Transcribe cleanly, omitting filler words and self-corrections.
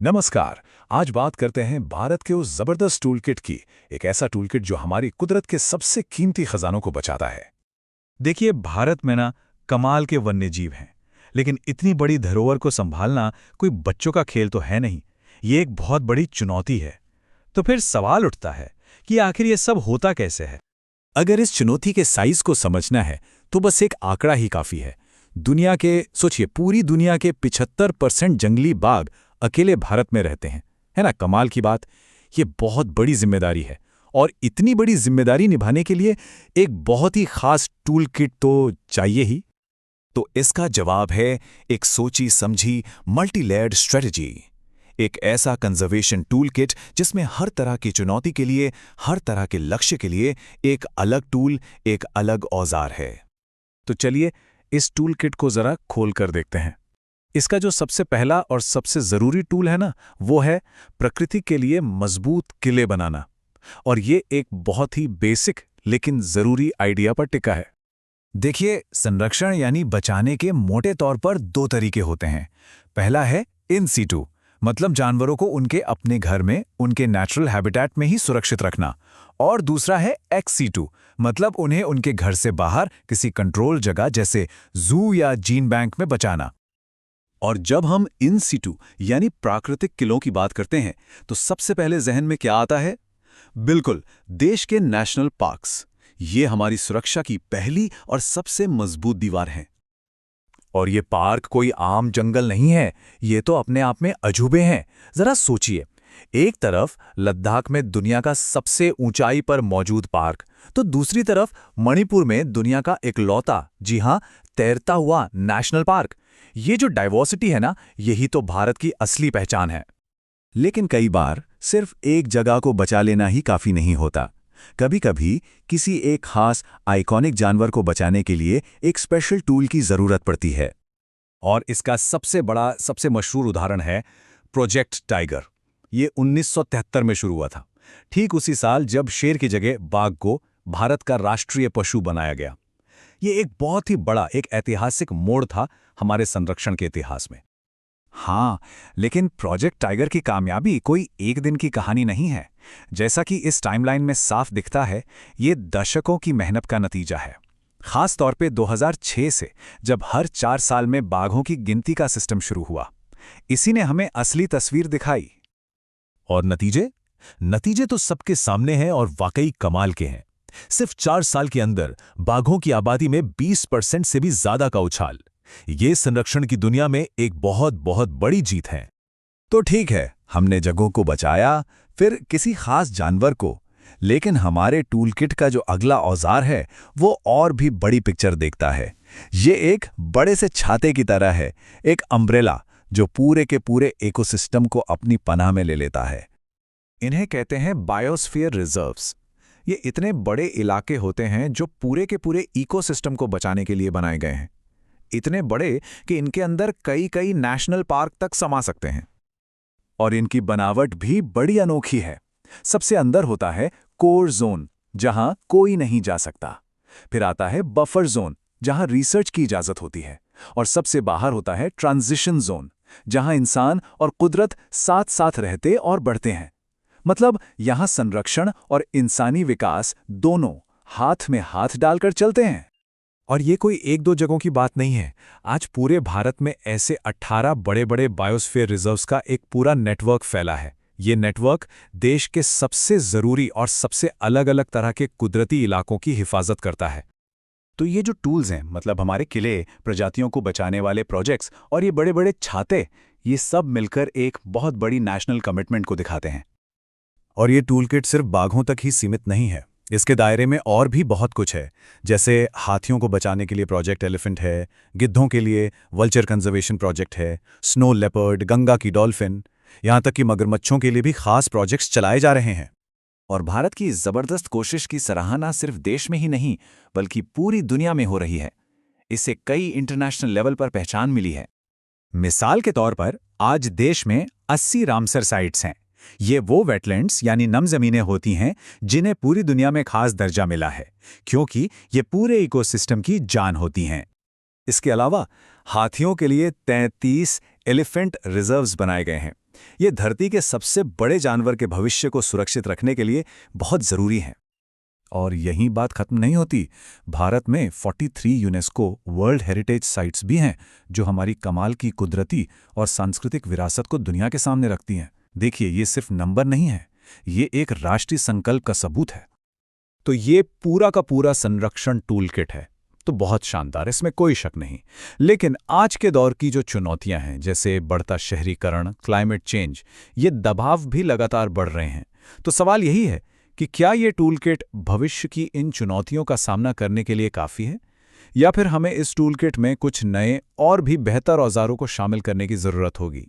नमस्कार। आज बात करते हैं भारत के उस जबरदस्त टूलकिट की। एक ऐसा टूलकिट जो हमारी कुदरत के सबसे कीमती खजानों को बचाता है। देखिए, भारत में ना कमाल के वन्य जीव हैं, लेकिन इतनी बड़ी धरोहर को संभालना कोई बच्चों का खेल तो है नहीं। ये एक बहुत बड़ी चुनौती है। तो फिर सवाल उठता है कि आखिर ये सब होता कैसे है। अगर इस चुनौती के साइज को समझना है तो बस एक आंकड़ा ही काफी है। दुनिया के सोचिए, पूरी दुनिया के 75% जंगली बाघ अकेले भारत में रहते हैं। है ना कमाल की बात। ये बहुत बड़ी जिम्मेदारी है, और इतनी बड़ी जिम्मेदारी निभाने के लिए एक बहुत ही खास टूल किट तो चाहिए ही। तो इसका जवाब है एक सोची समझी मल्टी लेयर्ड स्ट्रेटजी। एक ऐसा कंजर्वेशन टूल किट जिसमें हर तरह की चुनौती के लिए, हर तरह के लक्ष्य के लिए एक अलग टूल, एक अलग औजार है। तो चलिए इस टूल किट को जरा खोल कर देखते हैं। इसका जो सबसे पहला और सबसे जरूरी टूल है ना, वो है प्रकृति के लिए मजबूत किले बनाना। और ये एक बहुत ही बेसिक लेकिन जरूरी आइडिया पर टिका है। देखिए, संरक्षण यानी बचाने के मोटे तौर पर दो तरीके होते हैं। पहला है इन सीटू, मतलब जानवरों को उनके अपने घर में, उनके नेचुरल हैबिटेट में ही सुरक्षित रखना। और दूसरा है एक्स सीटू, मतलब उन्हें उनके घर से बाहर किसी कंट्रोल जगह जैसे जू या जीन बैंक में बचाना। और जब हम इन सीटू यानी प्राकृतिक किलों की बात करते हैं तो सबसे पहले जहन में क्या आता है? बिल्कुल, देश के नेशनल पार्क्स। ये हमारी सुरक्षा की पहली और सबसे मजबूत दीवार है। और ये पार्क कोई आम जंगल नहीं है, ये तो अपने आप में अजूबे हैं। जरा सोचिए, एक तरफ लद्दाख में दुनिया का सबसे ऊंचाई पर मौजूद पार्क, तो दूसरी तरफ मणिपुर में दुनिया का इकलौता, जी हां, तैरता हुआ नेशनल पार्क। ये जो डाइवर्सिटी है ना, यही तो भारत की असली पहचान है। लेकिन कई बार सिर्फ एक जगह को बचा लेना ही काफी नहीं होता। कभी कभी किसी एक खास आइकॉनिक जानवर को बचाने के लिए एक स्पेशल टूल की जरूरत पड़ती है। और इसका सबसे बड़ा, सबसे मशहूर उदाहरण है प्रोजेक्ट टाइगर। ये 1973 में शुरू हुआ था, ठीक उसी साल जब शेर की जगह बाघ को भारत का राष्ट्रीय पशु बनाया गया। ये एक बहुत ही बड़ा, एक ऐतिहासिक मोड़ था हमारे संरक्षण के इतिहास में। हाँ, लेकिन प्रोजेक्ट टाइगर की कामयाबी कोई एक दिन की कहानी नहीं है। जैसा कि इस टाइमलाइन में साफ दिखता है, ये दशकों की मेहनत का नतीजा है। खास तौर पे 2006 से, जब हर 4 साल में बाघों की गिनती का सिस्टम शुरू हुआ। इसी ने हमें असली तस्वीर दिखाई। और नतीजे? नतीजे तो सबके सामने हैं और वाकई कमाल के हैं। सिर्फ 4 साल के अंदर बाघों की आबादी में 20% से भी ज्यादा का उछाल। ये संरक्षण की दुनिया में एक बहुत बहुत बड़ी जीत है। तो ठीक है, हमने जगहों को बचाया, फिर किसी खास जानवर को। लेकिन हमारे टूलकिट का जो अगला औजार है, वो और भी बड़ी पिक्चर देखता है। ये एक बड़े से छाते की तरह है, एक अम्ब्रेला जो पूरे के पूरे इकोसिस्टम को अपनी पनाह में ले लेता है। इन्हें कहते हैं बायोस्फीयर रिजर्व्स। ये इतने बड़े इलाके होते हैं जो पूरे के पूरे इकोसिस्टम को बचाने के लिए बनाए गए हैं। इतने बड़े कि इनके अंदर कई कई नेशनल पार्क तक समा सकते हैं। और इनकी बनावट भी बड़ी अनोखी है। सबसे अंदर होता है कोर जोन, जहां कोई नहीं जा सकता। फिर आता है बफर जोन, जहां रिसर्च की इजाजत होती है। और सबसे बाहर होता है ट्रांजिशन जोन, जहां इंसान और कुदरत साथ साथ रहते और बढ़ते हैं। मतलब यहां संरक्षण और इंसानी विकास दोनों हाथ में हाथ डालकर चलते हैं। और ये कोई एक दो जगहों की बात नहीं है। आज पूरे भारत में ऐसे 18 बड़े बड़े बायोस्फीयर रिजर्व्स का एक पूरा नेटवर्क फैला है। ये नेटवर्क देश के सबसे ज़रूरी और सबसे अलग अलग तरह के कुदरती इलाकों की हिफाजत करता है। तो ये जो टूल्स हैं, मतलब हमारे किले, प्रजातियों को बचाने वाले प्रोजेक्ट्स और ये बड़े बड़े छाते, ये सब मिलकर एक बहुत बड़ी नेशनल कमिटमेंट को दिखाते हैं। और ये टूलकिट सिर्फ बाघों तक ही सीमित नहीं है। इसके दायरे में और भी बहुत कुछ है। जैसे हाथियों को बचाने के लिए प्रोजेक्ट एलिफेंट है, गिद्धों के लिए वल्चर कंजर्वेशन प्रोजेक्ट है, स्नो लेपर्ड, गंगा की डॉल्फिन, यहाँ तक कि मगरमच्छों के लिए भी खास प्रोजेक्ट्स चलाए जा रहे हैं। और भारत की इस जबरदस्त कोशिश की सराहना सिर्फ देश में ही नहीं, बल्कि पूरी दुनिया में हो रही है। इससे कई इंटरनेशनल लेवल पर पहचान मिली है। मिसाल के तौर पर आज देश में 80 रामसर साइट्स हैं। ये वो वेटलैंड्स यानी नम जमीनें होती हैं जिन्हें पूरी दुनिया में खास दर्जा मिला है, क्योंकि ये पूरे इकोसिस्टम की जान होती हैं। इसके अलावा हाथियों के लिए 33 एलिफेंट रिजर्व्स बनाए गए हैं। ये धरती के सबसे बड़े जानवर के भविष्य को सुरक्षित रखने के लिए बहुत ज़रूरी हैं। और यही बात खत्म नहीं होती। भारत में 43 यूनेस्को वर्ल्ड हेरिटेज साइट्स भी हैं, जो हमारी कमाल की कुदरती और सांस्कृतिक विरासत को दुनिया के सामने रखती हैं। देखिए, ये सिर्फ नंबर नहीं है, ये एक राष्ट्रीय संकल्प का सबूत है। तो ये पूरा का पूरा संरक्षण टूल किट है, तो बहुत शानदार, इसमें कोई शक नहीं। लेकिन आज के दौर की जो चुनौतियां हैं, जैसे बढ़ता शहरीकरण, क्लाइमेट चेंज, ये दबाव भी लगातार बढ़ रहे हैं। तो सवाल यही है कि क्या ये टूल किट भविष्य की इन चुनौतियों का सामना करने के लिए काफ़ी है, या फिर हमें इस टूल किट में कुछ नए और भी बेहतर औजारों को शामिल करने की ज़रूरत होगी।